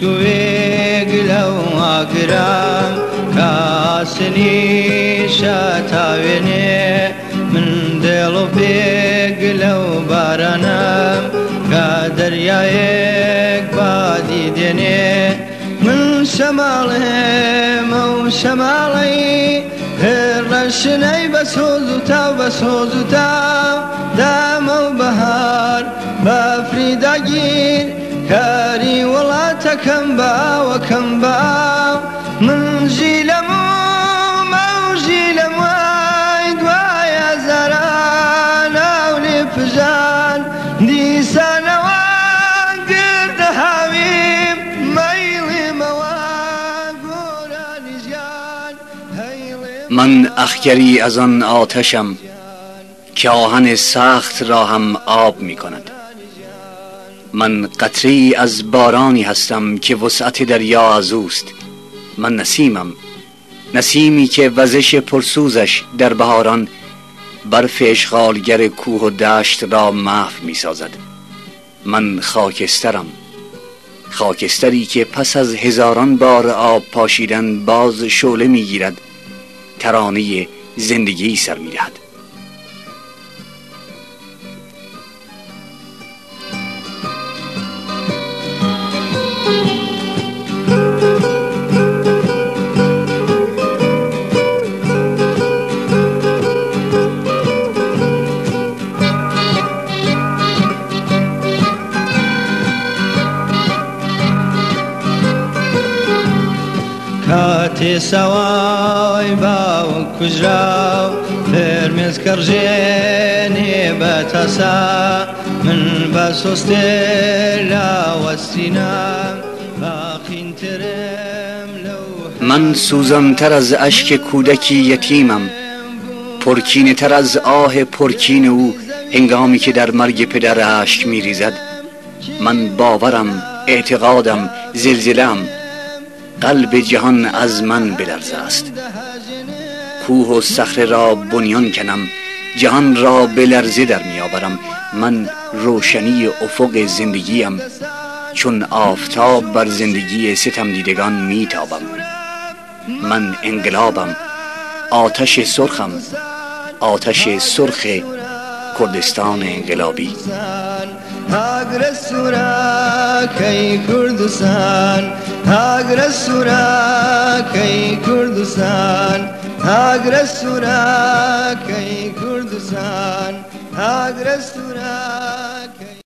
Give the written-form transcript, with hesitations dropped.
مشکوێک لەو ئاگران کاسنی شەتاوێنێ من دڵ و پێک لەو بارانم کە دەریایەک بادی دێنێ من شەماڵێمە و شەماڵی هێڕەشنەی بە سۆز و تاو بە سۆز و تاو دامە و بەهار بەفریداگیر کاری وڵاتەکەم باوەکەم باو من ژی لەمومە و ژی لەموای دوایە زاران ئاو لێ پژان دیسانەوە گردە هاویم مەیڵێمەوە گۆرانی ژیان من اخگری از آن آتشم که آهن سخت را هم آب می کند. من قطره‌ای از بارانی هستم که وسعت دریا از اوست. من نسیمم، نسیمی که وزش پرسوزش در بهاران برف اشغالگر کوه و دشت را محو می سازد. من خاکسترم، خاکستری که پس از هزاران بار آب پاشیدن باز شعله می گیرد، ترانه زندگی سر می دهد. کاتێ سەوای باوک کوژراو فێرمێز کەڕژێنێ بە تەسا من بە سۆستێ لاوەستینام باقینترم لەو من سوزانتر از اشک کودکی یتیمم، پرکینه تر از آه پرکین او هنگامی که در مرگ پدر اشک می ریزد. من باورم، اعتقادم، زلزله‌ام، قلب جهان از من بلرزه است. کوه و صخره را بنیان کنم، جهان را به لرزه در می آورم. من روشنی افق زندگیم، چون آفتاب بر زندگی ستم دیدگان می تابم. من انقلابم، آتش سرخم، آتش سرخ کردستان انقلابی. هاگرە سوورەکەی کوردستان، هاگرە سوورەکەی کوردستان، هاگرە سوورەکەی کوردستان، هاگرە سوورەکەی